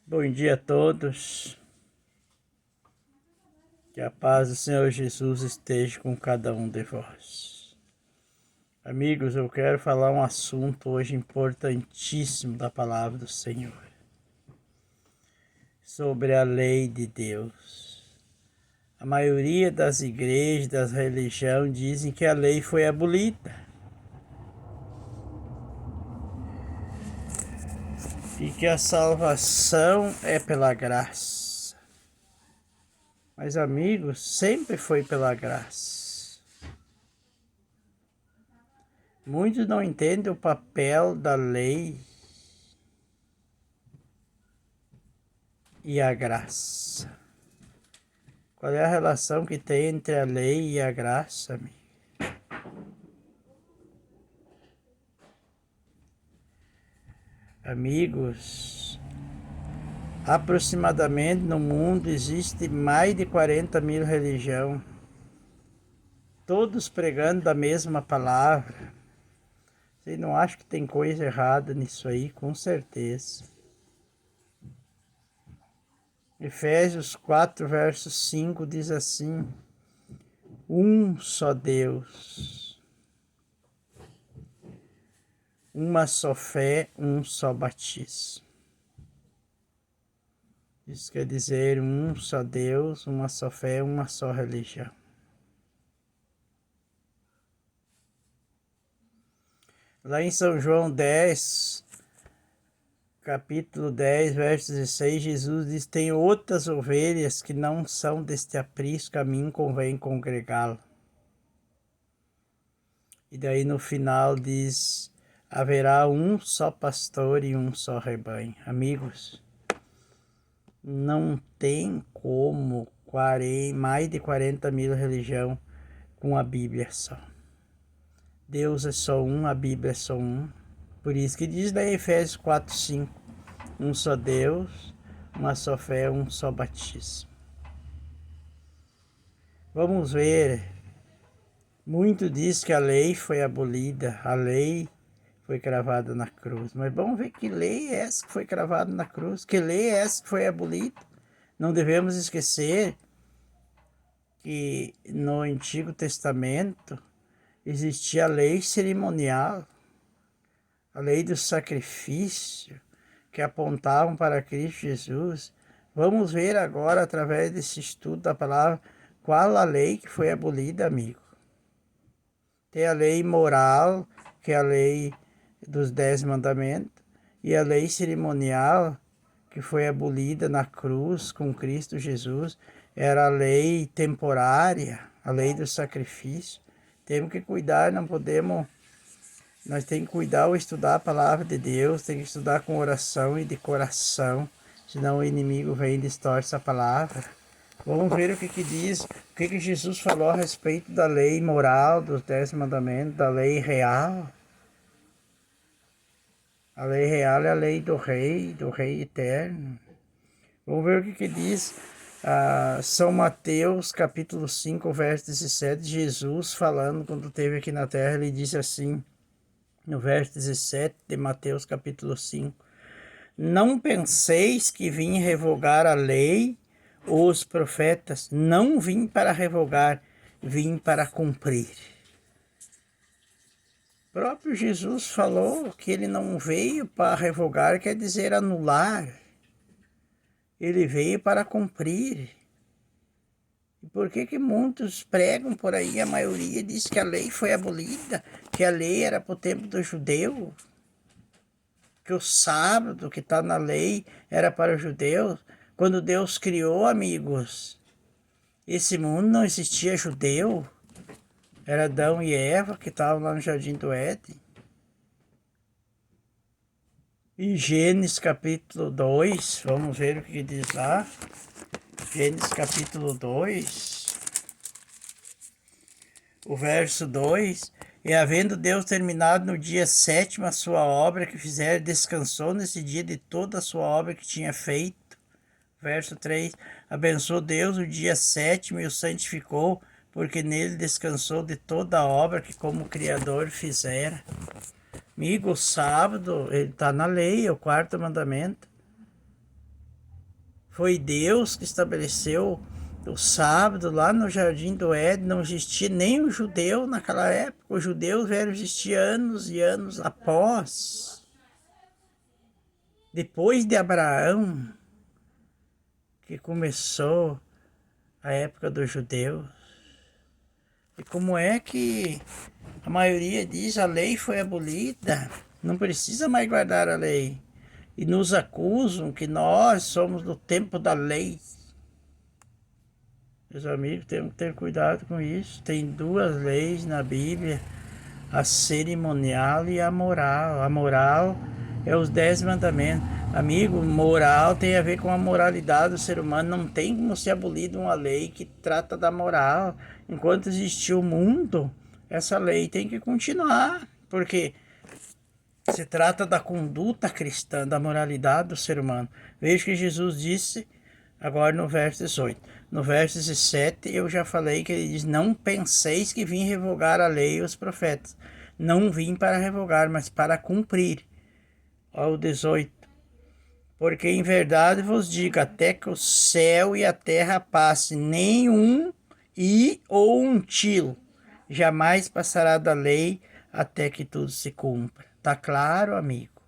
Bom dia a todos. Que a paz do Senhor Jesus esteja com cada um de vós. Amigos, eu quero falar um assunto hoje importantíssimo da palavra do Senhor. Sobre a lei de Deus. A maioria das igrejas, das religiões, dizem que a lei foi abolida. E que a salvação é pela graça. Mas, amigos, sempre foi pela graça. Muitos não entendem o papel da lei e a graça. Qual é a relação que tem entre a lei e a graça, amigo? Amigos, aproximadamente no mundo existe mais de 40.000 religiões, todos pregando da mesma palavra. Você não acha que tem coisa errada nisso aí? Com certeza. Efésios 4, verso 5 diz assim: um só Deus, uma só fé, um só batismo. Isso quer dizer um só Deus, uma só fé, uma só religião. Lá em São João 10, capítulo 10, verso 16, Jesus diz: tem outras ovelhas que não são deste aprisco, a mim convém congregá-lo. E daí no final diz: haverá um só pastor e um só rebanho. Amigos, não tem como mais de 40.000 religiões com a Bíblia só. Deus é só um, a Bíblia é só um. Por isso que diz lá em Efésios 4, 5, um só Deus, uma só fé, um só batismo. Vamos ver, muito diz que a lei foi abolida, a lei foi cravada na cruz. Mas vamos ver que lei é essa que foi cravada na cruz, que lei é essa que foi abolida. Não devemos esquecer que no Antigo Testamento existia a lei cerimonial, a lei do sacrifício, que apontavam para Cristo Jesus. Vamos ver agora, através desse estudo da palavra, qual a lei que foi abolida, amigo. Tem a lei moral, que é a lei dos 10 mandamentos, e a lei cerimonial, que foi abolida na cruz com Cristo Jesus, era a lei temporária, a lei do sacrifício. Temos que cuidar, nós temos que cuidar ou estudar a palavra de Deus, tem que estudar com oração e de coração, senão o inimigo vem e distorce a palavra. Vamos ver o que diz, o que Jesus falou a respeito da lei moral, dos 10 mandamentos, da lei real. A lei real é a lei do rei eterno. Vamos ver o que diz São Mateus, capítulo 5, verso 17. Jesus falando, quando esteve aqui na terra, ele disse assim, no verso 17 de Mateus, capítulo 5. Não penseis que vim revogar a lei ou os profetas. Não vim para revogar, vim para cumprir. O próprio Jesus falou que ele não veio para revogar, quer dizer anular. Ele veio para cumprir. E por que muitos pregam por aí, a maioria diz que a lei foi abolida, que a lei era para o tempo do judeu, que o sábado que está na lei era para os judeus? Quando Deus criou, amigos, esse mundo não existia judeu. Era Adão e Eva que estavam lá no Jardim do Éden. E Gênesis capítulo 2, vamos ver o que diz lá. Gênesis capítulo 2, o verso 2. E havendo Deus terminado no dia 7º a sua obra que fizera, descansou nesse dia de toda a sua obra que tinha feito. Verso 3. Abençoou Deus o dia 7º e o santificou, porque nele descansou de toda a obra que como Criador fizera. Amigo, o sábado, ele está na lei, é o quarto mandamento. Foi Deus que estabeleceu o sábado lá no Jardim do Éden. Não existia nem o judeu naquela época. Os judeus vieram existir anos e anos após. Depois de Abraão, que começou a época dos judeus. E como é que a maioria diz a lei foi abolida? Não precisa mais guardar a lei. E nos acusam que nós somos do tempo da lei. Meus amigos, temos que ter cuidado com isso. Tem duas leis na Bíblia, a cerimonial e a moral. A moral é os 10 mandamentos. Amigo, moral tem a ver com a moralidade do ser humano. Não tem como ser abolida uma lei que trata da moral. Enquanto existir o mundo, essa lei tem que continuar. Porque se trata da conduta cristã, da moralidade do ser humano. Veja que Jesus disse agora no verso 18. No verso 17 eu já falei que ele diz: não penseis que vim revogar a lei e os profetas. Não vim para revogar, mas para cumprir. Olha o 18. Porque em verdade vos digo, até que o céu e a terra passe, nenhum i ou um tilo jamais passará da lei até que tudo se cumpra. Tá claro, amigo?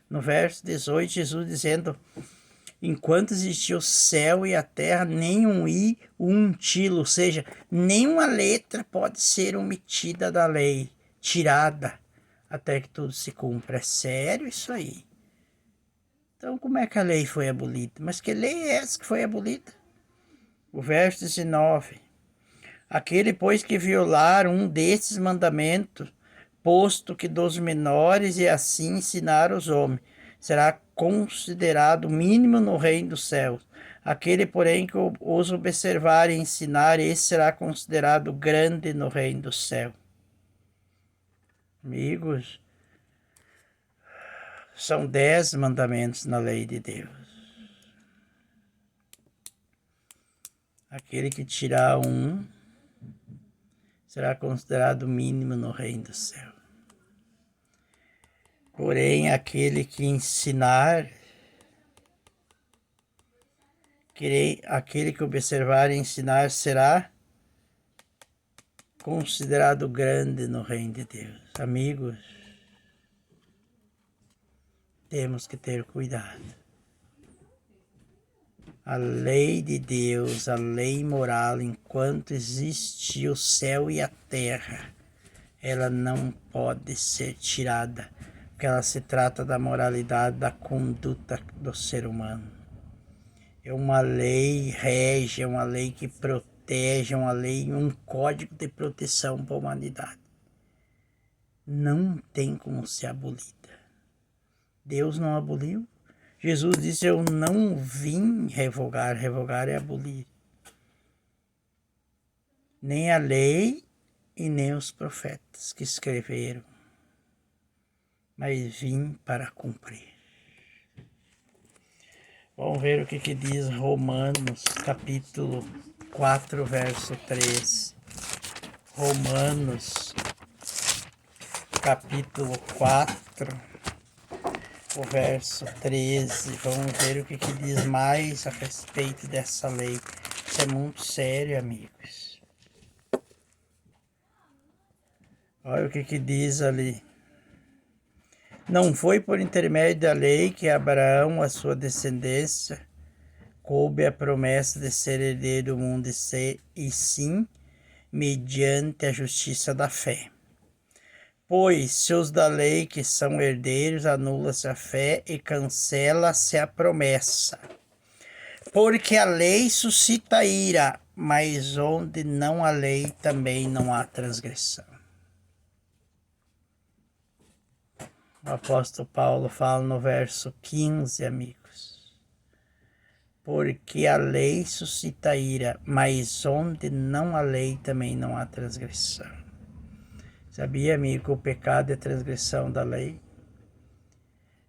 No verso 18, Jesus dizendo: enquanto existia o céu e a terra, nem um i, um tilo, ou seja, nenhuma letra pode ser omitida da lei, tirada, até que tudo se cumpra. É sério isso aí? Então, como é que a lei foi abolida? Mas que lei é essa que foi abolida? O verso 19. Aquele, pois, que violar um destes mandamentos, posto que dos menores, e assim ensinar os homens, será considerado mínimo no reino dos céus. Aquele, porém, que os observar e ensinar, esse será considerado grande no reino do céu. Amigos, são 10 mandamentos na lei de Deus. Aquele que tirar um será considerado mínimo no reino do céu. Porém, aquele que ensinar, aquele que observar e ensinar será considerado grande no reino de Deus. Amigos, temos que ter cuidado. A lei de Deus, a lei moral, enquanto existe o céu e a terra, ela não pode ser tirada, porque ela se trata da moralidade, da conduta do ser humano. É uma lei rege, é uma lei que protege, é uma lei, um código de proteção para a humanidade. Não tem como ser abolida. Deus não aboliu. Jesus disse: eu não vim revogar, revogar é abolir. Nem a lei e nem os profetas que escreveram, mas vim para cumprir. Vamos ver o que diz Romanos, capítulo 4, verso 3. Romanos, capítulo 4, o verso 13. Vamos ver o que diz mais a respeito dessa lei. Isso é muito sério, amigos. Olha o que diz ali. Não foi por intermédio da lei que Abraão, a sua descendência, coube a promessa de ser herdeiro do mundo, e sim mediante a justiça da fé. Pois se os da lei que são herdeiros, anula-se a fé e cancela-se a promessa. Porque a lei suscita ira, mas onde não há lei também não há transgressão. O apóstolo Paulo fala no verso 15, amigos. Porque a lei suscita ira, mas onde não há lei também não há transgressão. Sabia, amigo, que o pecado é transgressão da lei?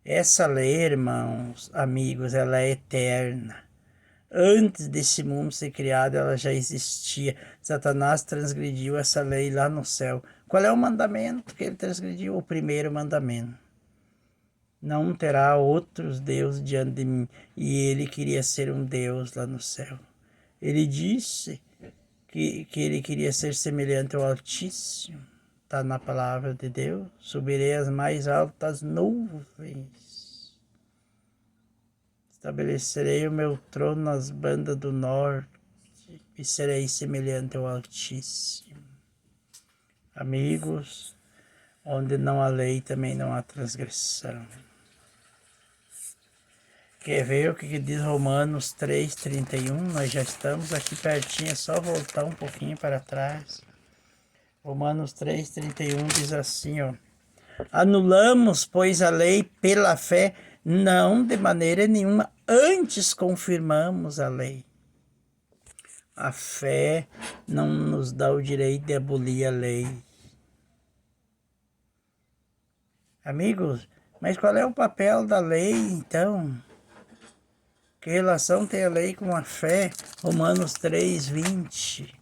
Essa lei, irmãos, amigos, ela é eterna. Antes desse mundo ser criado, ela já existia. Satanás transgrediu essa lei lá no céu. Qual é o mandamento que ele transgrediu? O primeiro mandamento. Não terá outros deuses diante de mim. E ele queria ser um Deus lá no céu. Ele disse que ele queria ser semelhante ao Altíssimo. Está na palavra de Deus. Subirei às mais altas nuvens. Estabelecerei o meu trono nas bandas do norte e serei semelhante ao Altíssimo. Amigos, onde não há lei, também não há transgressão. Quer ver o que diz Romanos 3:31? Nós já estamos aqui pertinho, é só voltar um pouquinho para trás. Romanos 3:31 diz assim, ó. Anulamos, pois, a lei pela fé, não de maneira nenhuma, antes confirmamos a lei. A fé não nos dá o direito de abolir a lei. Amigos, mas qual é o papel da lei, então? Que relação tem a lei com a fé? Romanos 3:20.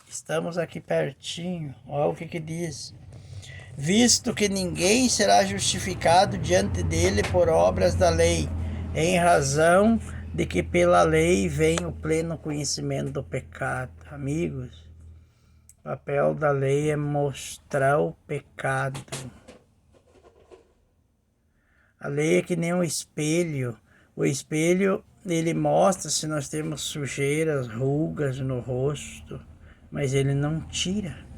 Estamos aqui pertinho. Olha o que diz. Visto que ninguém será justificado diante dele por obras da lei, em razão de que pela lei vem o pleno conhecimento do pecado. Amigos, o papel da lei é mostrar o pecado. A lei é que nem um espelho. O espelho, ele mostra se nós temos sujeiras, rugas no rosto, mas ele não tira.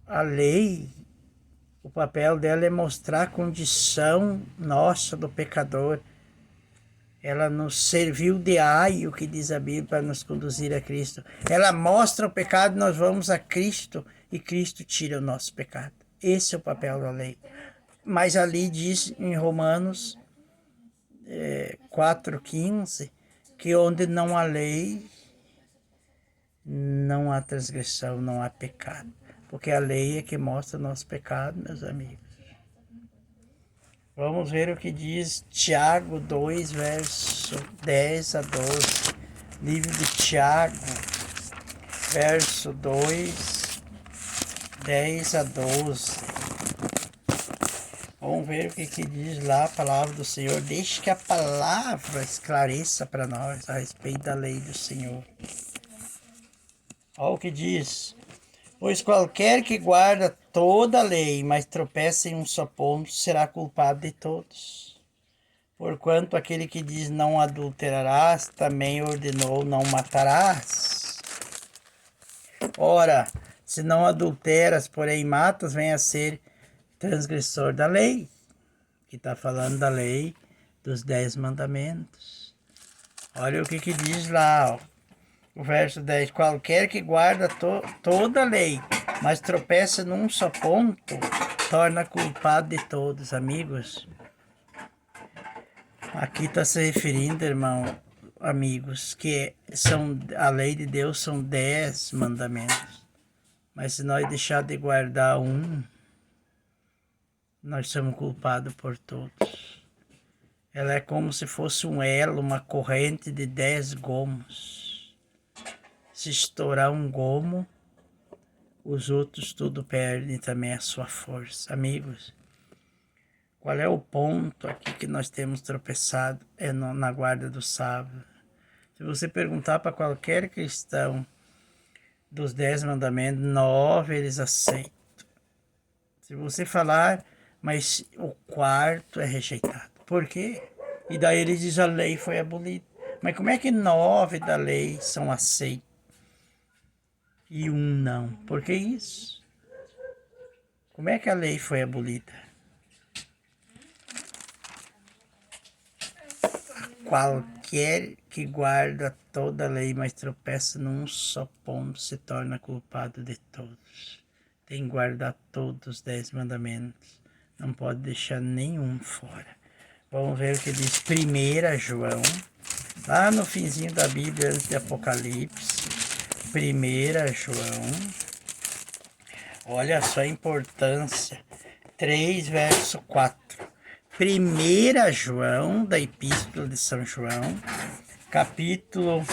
A lei, o papel dela é mostrar a condição nossa do pecador. Ela nos serviu de aio, que diz a Bíblia, para nos conduzir a Cristo. Ela mostra o pecado, nós vamos a Cristo e Cristo tira o nosso pecado. Esse é o papel da lei. Mas ali diz em Romanos 4:15 que onde não há lei, não há transgressão, não há pecado. Porque a lei é que mostra o nosso pecado, meus amigos. Vamos ver o que diz Tiago 2, verso 10 a 12. Livro de Tiago, verso 2, 10 a 12. Vamos ver o que diz lá a palavra do Senhor. Deixe que a palavra esclareça para nós a respeito da lei do Senhor. Olha o que diz. Pois qualquer que guarda toda a lei, mas tropeça em um só ponto, será culpado de todos. Porquanto aquele que diz não adulterarás, também ordenou não matarás. Ora, se não adulteras, porém matas, vem a ser transgressor da lei. Que está falando da lei dos 10 mandamentos. Olha o que diz lá, ó. O verso 10, qualquer que guarda toda a lei, mas tropeça num só ponto, torna culpado de todos, amigos. Aqui está se referindo, irmão, amigos, que a lei de Deus são 10 mandamentos. Mas se nós deixar de guardar um, nós somos culpados por todos. Ela é como se fosse um elo, uma corrente de 10 gomos. Se estourar um gomo, os outros tudo perdem também a sua força. Amigos, qual é o ponto aqui que nós temos tropeçado? É na guarda do sábado. Se você perguntar para qualquer cristão dos 10 mandamentos, 9 eles aceitam. Se você falar, mas o quarto é rejeitado. Por quê? E daí ele diz a lei foi abolida. Mas como é que 9 da lei são aceitos? E um não. Por que isso? Como é que a lei foi abolida? Qualquer que guarda toda a lei, mas tropeça num só ponto, se torna culpado de todos. Tem que guardar todos os 10 mandamentos. Não pode deixar nenhum fora. Vamos ver o que diz 1 João. Lá no finzinho da Bíblia, antes de Apocalipse. 1 João, olha só a importância, 3 verso 4, 1 João, da Epístola de São João, capítulo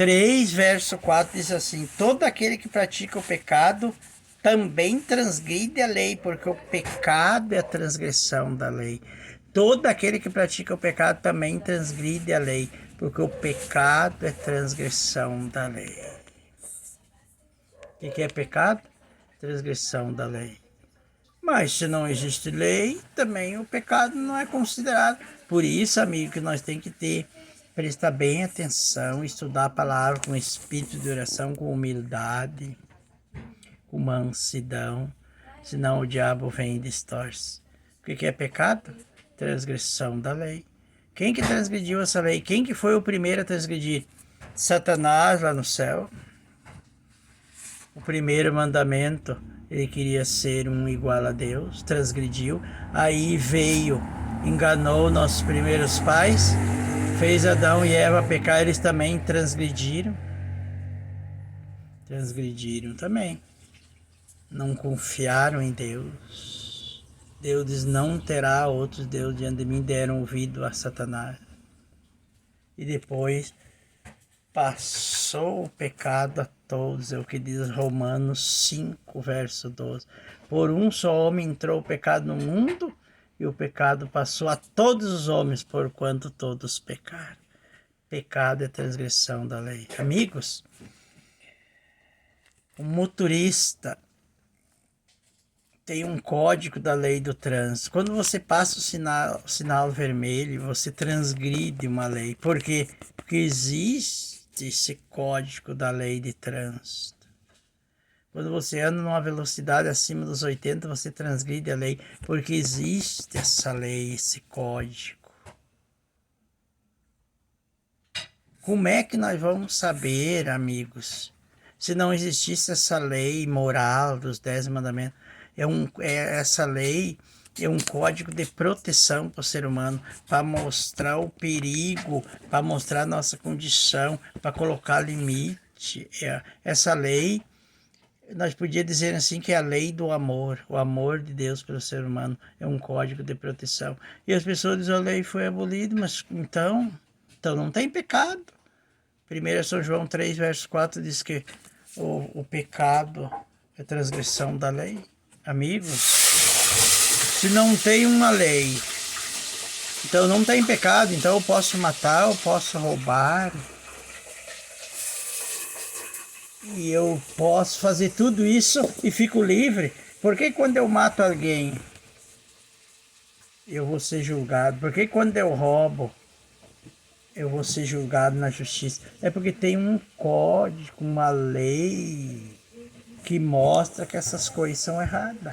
3, verso 4 diz assim: todo aquele que pratica o pecado também transgride a lei, porque o pecado é a transgressão da lei. Todo aquele que pratica o pecado também transgride a lei, porque o pecado é transgressão da lei. O que é pecado? Transgressão da lei. Mas se não existe lei, também o pecado não é considerado. Por isso, amigo, que nós temos que prestar bem atenção, estudar a palavra com espírito de oração, com humildade, com mansidão, senão o diabo vem e distorce. O que é pecado? Transgressão da lei. Quem que transgrediu essa lei? Quem que foi o primeiro a transgredir? Satanás lá no céu. O primeiro mandamento, ele queria ser um igual a Deus, transgrediu. Aí veio, enganou nossos primeiros pais, fez Adão e Eva pecar, eles também transgrediram. Transgrediram também. Não confiaram em Deus. Deus diz: não terá outros deuses diante de mim. Deram ouvido a Satanás. E depois passou o pecado a todos. É o que diz Romanos 5, verso 12. Por um só homem entrou o pecado no mundo, e o pecado passou a todos os homens, porquanto todos pecaram. Pecado é transgressão da lei. Amigos, o motorista tem um código da lei do trânsito. Quando você passa o sinal vermelho, você transgride uma lei. Por quê? Porque existe esse código da lei de trânsito. Quando você anda numa velocidade acima dos 80, você transgride a lei. Porque existe essa lei, esse código. Como é que nós vamos saber, amigos, se não existisse essa lei moral dos 10 mandamentos? Essa lei é um código de proteção para o ser humano, para mostrar o perigo, para mostrar a nossa condição, para colocar limite. Essa lei, nós podíamos dizer assim, que é a lei do amor, o amor de Deus pelo ser humano, é um código de proteção. E as pessoas dizem: a lei foi abolida, mas então não tem pecado. 1 São João 3, verso 4 diz que o pecado é transgressão da lei. Amigos, se não tem uma lei, então não tem pecado, então eu posso matar, eu posso roubar, e eu posso fazer tudo isso e fico livre. Por que quando eu mato alguém, eu vou ser julgado? Por que quando eu roubo, eu vou ser julgado na justiça? É porque tem um código, uma lei que mostra que essas coisas são erradas.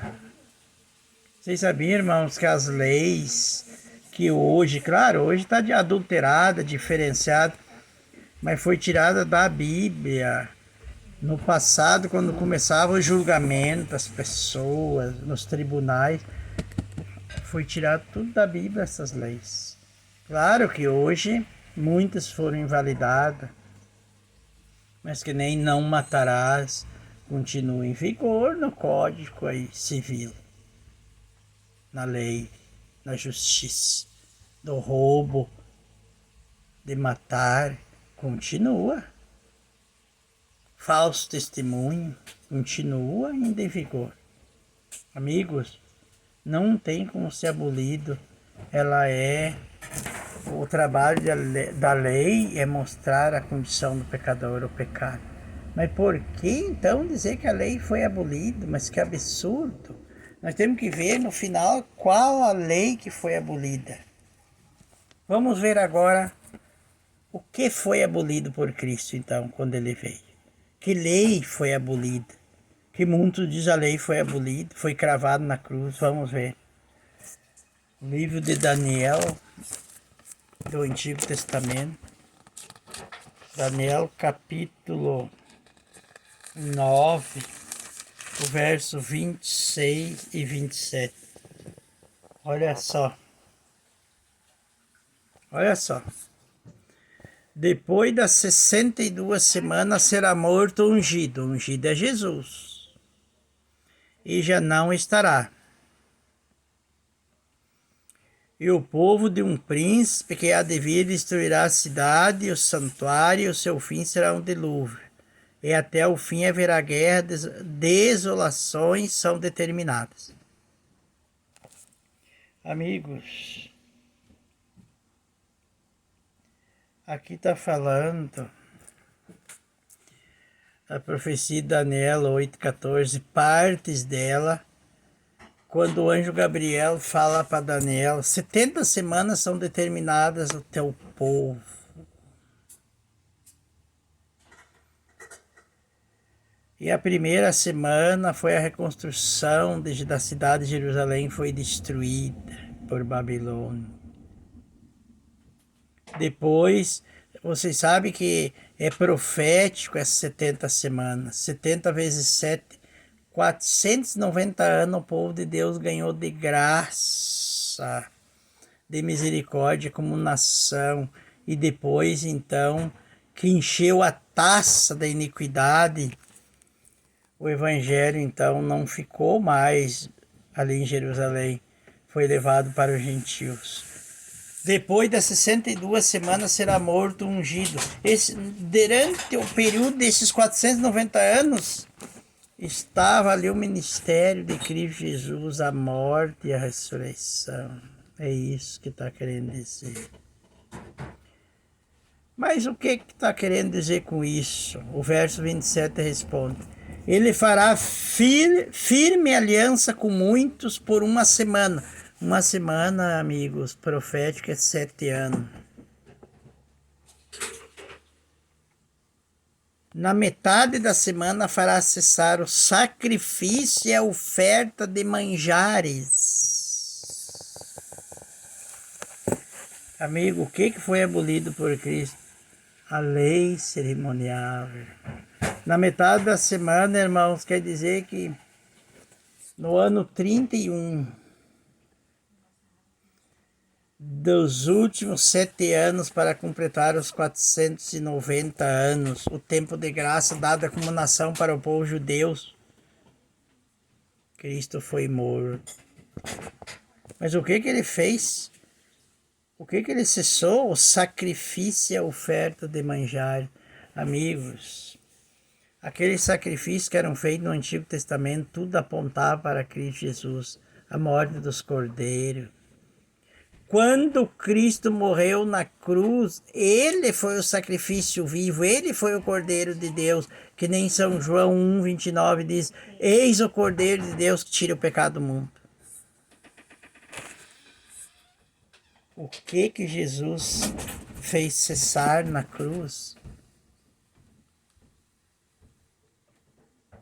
Vocês sabiam, irmãos, que as leis que hoje, claro, hoje está adulterada, diferenciada, mas foi tirada da Bíblia. No passado, quando começava o julgamento das pessoas, nos tribunais, foi tirado tudo da Bíblia, essas leis. Claro que hoje muitas foram invalidadas, mas que nem não matarás continua em vigor no Código aí, civil, na lei, na justiça. Do roubo, de matar, continua. Falso testemunho continua ainda em vigor. Amigos, não tem como ser abolido. O trabalho da lei é mostrar a condição do pecador, o pecado. Mas por que então dizer que a lei foi abolida? Mas que absurdo! Nós temos que ver no final qual a lei que foi abolida. Vamos ver agora o que foi abolido por Cristo então, quando ele veio. Que lei foi abolida? Que mundo diz a lei foi abolida, foi cravado na cruz? Vamos ver. O livro de Daniel, do Antigo Testamento. Daniel capítulo 9, o verso 26 e 27. Olha só. Olha só. Depois das 62 semanas será morto o ungido. O ungido é Jesus. E já não estará. e o povo de um príncipe que há de vir destruirá a cidade e o santuário, e o seu fim será um dilúvio. E até o fim haverá guerra, desolações são determinadas. Amigos, aqui está falando a profecia de Daniel 8,14, partes dela, quando o anjo Gabriel fala para Daniel, 70 semanas são determinadas ao teu povo. E a primeira semana foi a reconstrução da cidade de Jerusalém, foi destruída por Babilônia. Depois, vocês sabem que é profético essas 70 semanas. 70 vezes 7, 490 anos o povo de Deus ganhou de graça, de misericórdia como nação. E depois, então, que encheu a taça da iniquidade, o evangelho, então, não ficou mais ali em Jerusalém. Foi levado para os gentios. Depois das 62 semanas será morto o ungido. Durante o período desses 490 anos, estava ali o ministério de Cristo Jesus, a morte e a ressurreição. É isso que está querendo dizer. Mas o que está querendo dizer com isso? O verso 27 responde: ele fará firme aliança com muitos por uma semana. Uma semana, amigos, profética é 7 anos. Na metade da semana fará cessar o sacrifício e a oferta de manjares. Amigo, o que foi abolido por Cristo? A lei cerimonial. Na metade da semana, irmãos, quer dizer que no ano 31 dos últimos 7 anos para completar os 490 anos, o tempo de graça dada como nação para o povo judeu, Cristo foi morto. Mas o que ele fez? O que ele cessou? O sacrifício e a oferta de manjar. Amigos, aqueles sacrifícios que eram feitos no Antigo Testamento, tudo apontava para Cristo Jesus, a morte dos cordeiros. Quando Cristo morreu na cruz, ele foi o sacrifício vivo, ele foi o Cordeiro de Deus, que nem São João 1,29 diz: eis o Cordeiro de Deus que tira o pecado do mundo. O que Jesus fez cessar na cruz?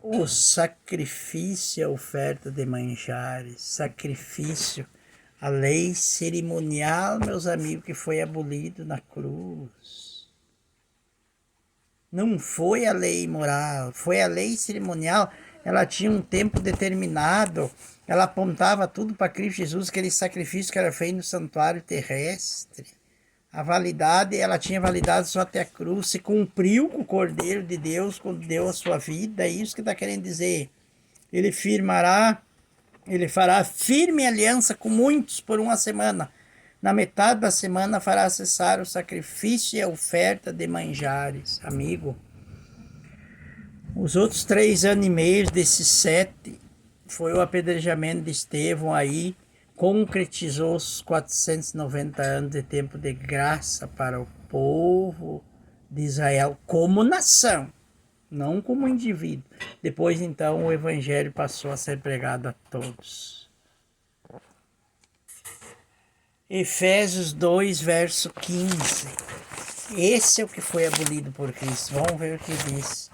O sacrifício e a oferta de manjares, sacrifício, a lei cerimonial, meus amigos, que foi abolido na cruz. Não foi a lei moral, foi a lei cerimonial. Ela tinha um tempo determinado, ela apontava tudo para Cristo Jesus, aquele sacrifício que era feito no santuário terrestre. A validade, ela tinha validade só até a cruz, se cumpriu com o Cordeiro de Deus quando deu a sua vida, é isso que está querendo dizer. Ele fará firme aliança com muitos por uma semana. Na metade da semana fará cessar o sacrifício e a oferta de manjares. Amigo, os outros 3 anos e meio desses 7 foi o apedrejamento de Estevão aí, concretizou os 490 anos de tempo de graça para o povo de Israel como nação, não como indivíduo. Depois, então, o evangelho passou a ser pregado a todos. Efésios 2, verso 15. Esse é o que foi abolido por Cristo. Vamos ver o que diz.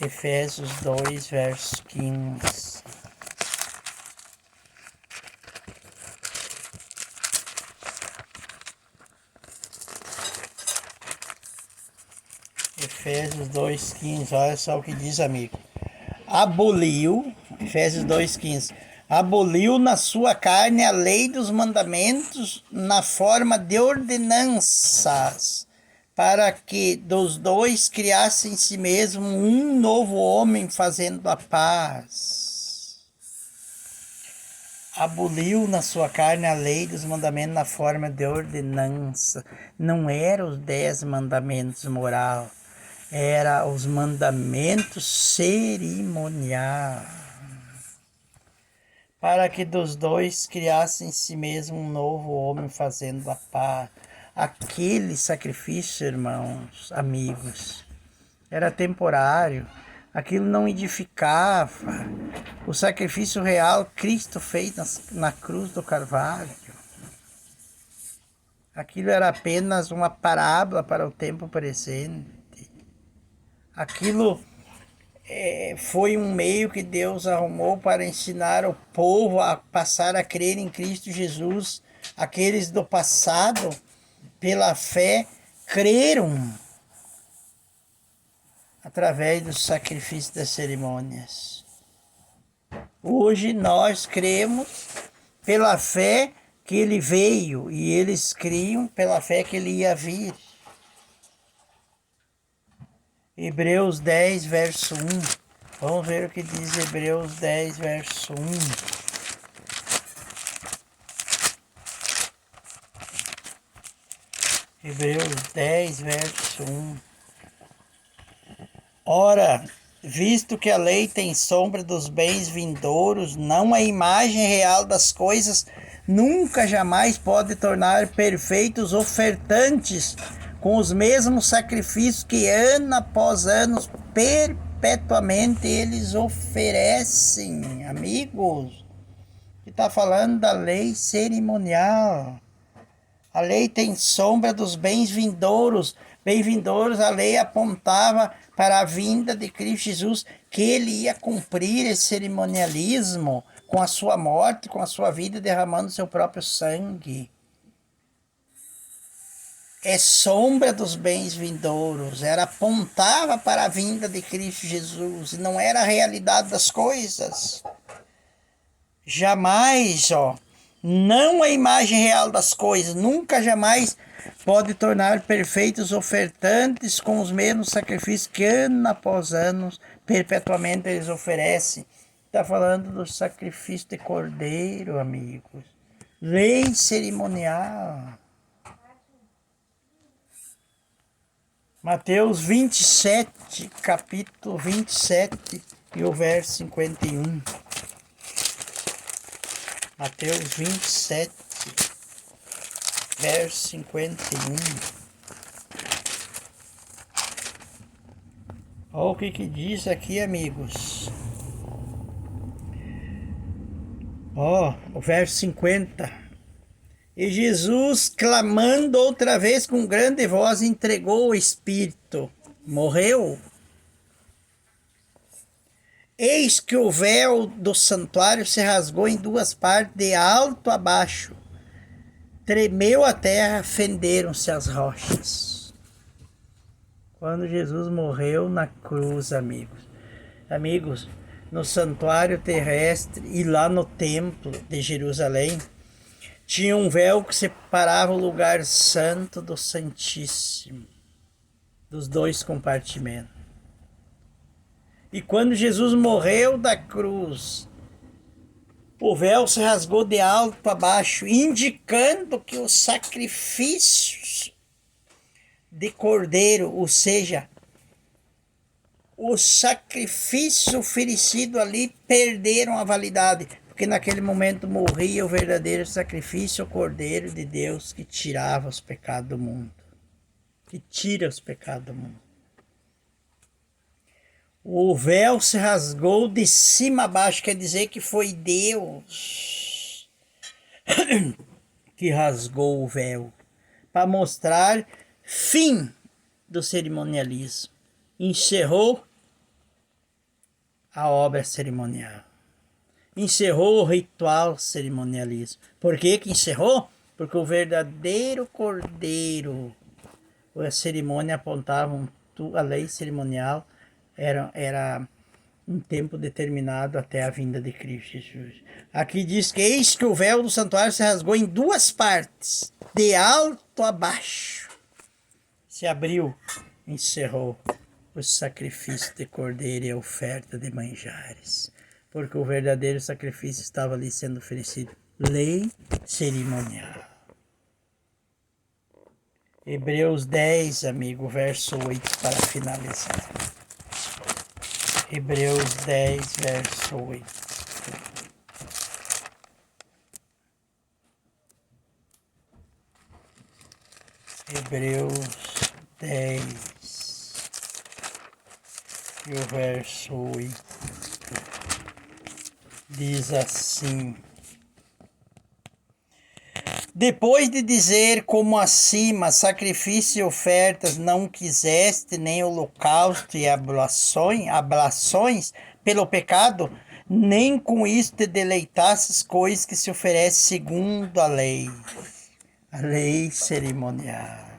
Efésios 2, verso 15. Efésios 2,15, olha só o que diz, amigo. Aboliu, Efésios 2,15, aboliu na sua carne a lei dos mandamentos na forma de ordenanças, para que dos dois criasse em si mesmo um novo homem, fazendo a paz. aboliu na sua carne a lei dos mandamentos na forma de ordenança. Não eram os 10 mandamentos moral, eram os mandamentos cerimonial. Para que dos dois criasse em si mesmo um novo homem fazendo a paz. Aquele sacrifício, irmãos, amigos, era temporário. Aquilo não edificava. O sacrifício real Cristo fez na cruz do Calvário. Aquilo era apenas uma parábola para o tempo presente. Aquilo foi um meio que Deus arrumou para ensinar o povo a passar a crer em Cristo Jesus. Aqueles do passado, pela fé, creram através do sacrifício das cerimônias. Hoje nós cremos pela fé que ele veio e eles criam pela fé que ele ia vir. Hebreus 10, verso 1. Vamos ver o que diz Hebreus 10, verso 1. Hebreus 10, verso 1. Ora, visto que a lei tem sombra dos bens vindouros, não a imagem real das coisas, nunca jamais pode tornar perfeitos ofertantes com os mesmos sacrifícios que ano após ano perpetuamente eles oferecem. Amigos, está falando da lei cerimonial. A lei tem sombra dos bens vindouros. Bem vindouros, a lei apontava para a vinda de Cristo Jesus, que ele ia cumprir esse cerimonialismo com a sua morte, com a sua vida, derramando seu próprio sangue. É sombra dos bens vindouros, apontava para a vinda de Cristo Jesus, e não era a realidade das coisas. Jamais, não a imagem real das coisas, nunca jamais pode tornar perfeitos ofertantes com os mesmos sacrifícios que ano após ano, perpetuamente eles oferecem. Está falando do sacrifício de cordeiro, amigos. Lei cerimonial. Mateus 27, capítulo 27 e o verso 51. Mateus 27, verso 51. Olha o que diz aqui, amigos. O verso 50. E Jesus, clamando outra vez com grande voz, entregou o Espírito. Morreu. Eis que o véu do santuário se rasgou em 2 partes, de alto a baixo. Tremeu a terra, fenderam-se as rochas. Quando Jesus morreu na cruz, amigos, no santuário terrestre e lá no templo de Jerusalém, tinha um véu que separava o lugar santo do santíssimo, dos 2 compartimentos. E quando Jesus morreu da cruz, o véu se rasgou de alto a baixo, indicando que os sacrifícios de cordeiro, ou seja, o sacrifício oferecido ali, perderam a validade. Porque naquele momento morria o verdadeiro sacrifício, o Cordeiro de Deus que tirava os pecados do mundo. Que tira os pecados do mundo. O véu se rasgou de cima a baixo, quer dizer que foi Deus que rasgou o véu. Para mostrar fim do cerimonialismo. Encerrou a obra cerimonial. Encerrou o ritual cerimonialismo. Por que encerrou? Porque o verdadeiro cordeiro, a cerimônia apontava, a lei cerimonial era um tempo determinado até a vinda de Cristo Jesus. Aqui diz que eis que o véu do santuário se rasgou em 2 partes, de alto a baixo. Se abriu, encerrou o sacrifício de cordeiro e a oferta de manjares. porque o verdadeiro sacrifício estava ali sendo oferecido. Lei cerimonial. Hebreus 10, amigo, verso 8, para finalizar. Hebreus 10, verso 8. Hebreus 10 e o verso 8 diz assim: depois de dizer como acima, sacrifício e ofertas não quiseste, nem holocausto e ablações pelo pecado, nem com isso te deleitasses coisas que se oferecem segundo a lei cerimonial.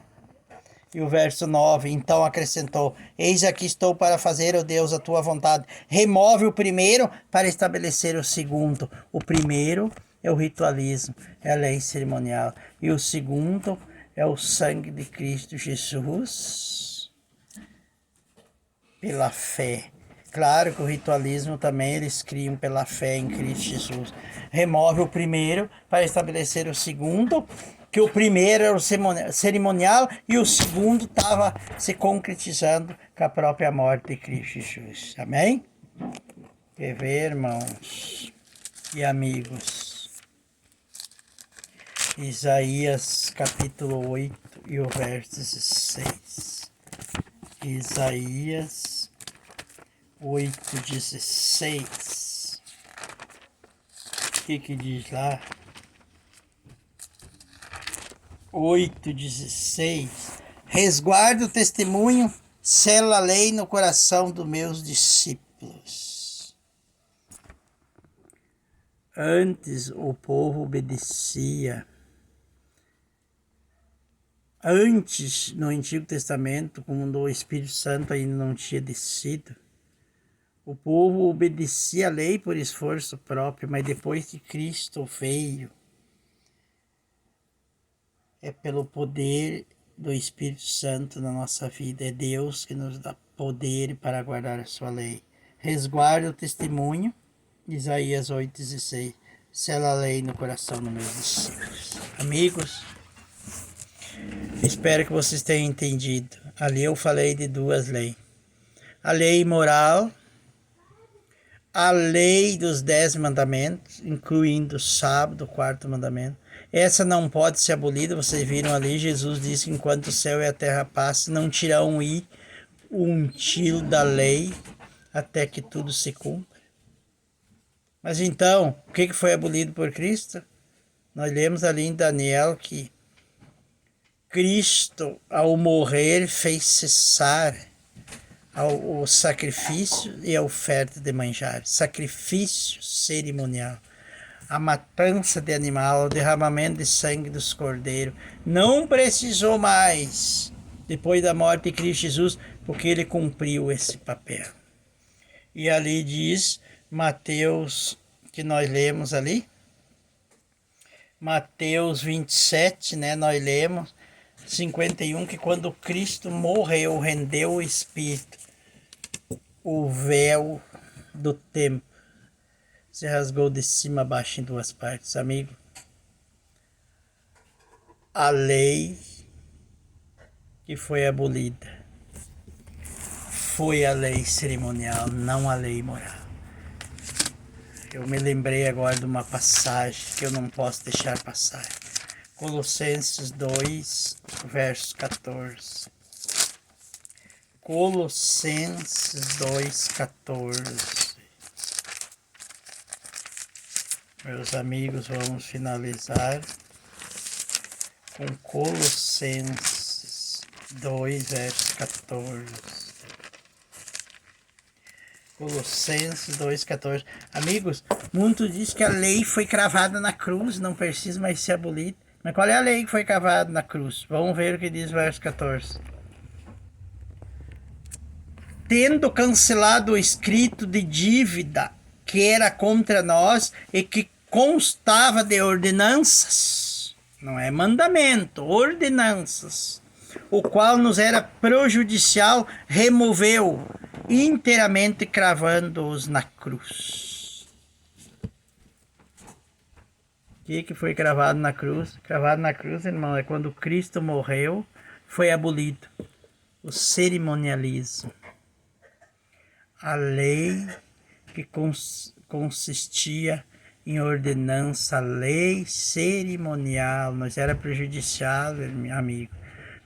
E o verso 9, então acrescentou: eis aqui estou para fazer, ó Deus, a tua vontade. Remove o primeiro para estabelecer o segundo. O primeiro é o ritualismo, é a lei cerimonial. E o segundo é o sangue de Cristo Jesus pela fé. Claro que o ritualismo também eles criam pela fé em Cristo Jesus. Remove o primeiro para estabelecer o segundo, que o primeiro era o cerimonial e o segundo estava se concretizando com a própria morte de Cristo Jesus. Amém? Quer ver, irmãos e amigos? Isaías capítulo 8 e o verso 16. Isaías 8,16. O que diz lá? 8,16. Resguarda o testemunho, sela a lei no coração dos meus discípulos. Antes o povo obedecia. Antes, no Antigo Testamento, quando o Espírito Santo ainda não tinha descido, o povo obedecia a lei por esforço próprio, mas depois que Cristo veio, é pelo poder do Espírito Santo na nossa vida. É Deus que nos dá poder para guardar a sua lei. Resguarda o testemunho, Isaías 8,16. Sela a lei no coração dos meus discípulos. Amigos, espero que vocês tenham entendido. Ali eu falei de duas leis. A lei moral, a lei dos 10 mandamentos, incluindo o sábado, o 4º mandamento. Essa não pode ser abolida, vocês viram ali, Jesus disse que enquanto o céu e a terra passem, não tirarão um tiro da lei até que tudo se cumpra. Mas então, o que foi abolido por Cristo? Nós lemos ali em Daniel que Cristo, ao morrer, fez cessar o sacrifício e a oferta de manjar, sacrifício cerimonial, a matança de animal, o derramamento de sangue dos cordeiros. Não precisou mais, depois da morte de Cristo Jesus, porque ele cumpriu esse papel. E ali diz, Mateus, que nós lemos ali, Mateus 27, né, nós lemos, 51, que quando Cristo morreu, rendeu o Espírito, o véu do templo se rasgou de cima a baixo em duas partes. Amigo, a lei que foi abolida foi a lei cerimonial, não a lei moral. Eu me lembrei agora de uma passagem que eu não posso deixar passar. Colossenses 2, verso 14. Colossenses 2, 14. Meus amigos, vamos finalizar com Colossenses 2, verso 14. Colossenses 2,14. Amigos, muitos dizem que a lei foi cravada na cruz, não precisa mais ser abolida. Mas qual é a lei que foi cravada na cruz? Vamos ver o que diz o verso 14. Tendo cancelado o escrito de dívida que era contra nós e que constava de ordenanças, não é mandamento, ordenanças, o qual nos era prejudicial, removeu inteiramente, cravando-os na cruz. O que foi cravado na cruz? Cravado na cruz, irmão, é quando Cristo morreu, foi abolido o cerimonialismo. A lei que consistia em ordenança, lei cerimonial, nos era prejudicial, meu amigo.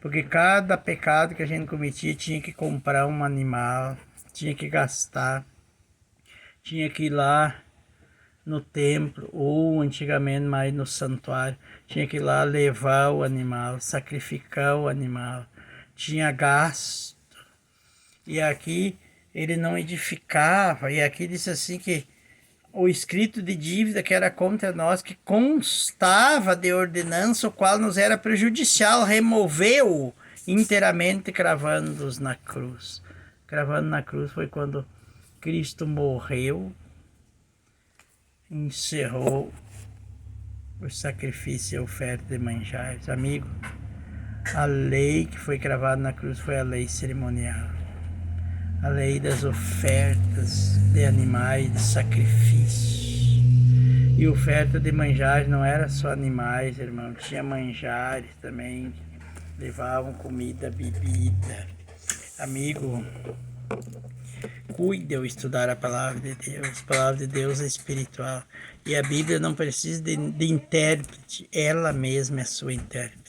Porque cada pecado que a gente cometia tinha que comprar um animal, tinha que gastar, tinha que ir lá no templo, ou antigamente mais no santuário, tinha que ir lá levar o animal, sacrificar o animal, tinha gasto. E aqui ele não edificava, e aqui disse assim que o escrito de dívida que era contra nós, que constava de ordenança, o qual nos era prejudicial, removeu inteiramente, cravando-os na cruz. Cravando na cruz foi quando Cristo morreu, encerrou o sacrifício e a oferta de manjares. Amigo, a lei que foi cravada na cruz foi a lei cerimonial. A lei das ofertas de animais, de sacrifício. E oferta de manjares não era só animais, irmão. Tinha manjares também. Levavam comida, bebida. Amigo, cuide ao estudar a palavra de Deus. A palavra de Deus é espiritual. E a Bíblia não precisa de intérprete. Ela mesma é sua intérprete.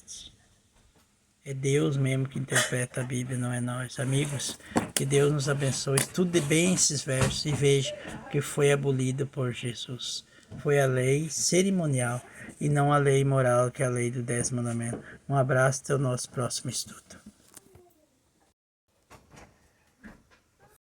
É Deus mesmo que interpreta a Bíblia, não é nós. Amigos, que Deus nos abençoe. Estude bem esses versos e veja que foi abolido por Jesus. Foi a lei cerimonial e não a lei moral, que é a lei do 10 mandamentos. Um abraço, até o nosso próximo estudo.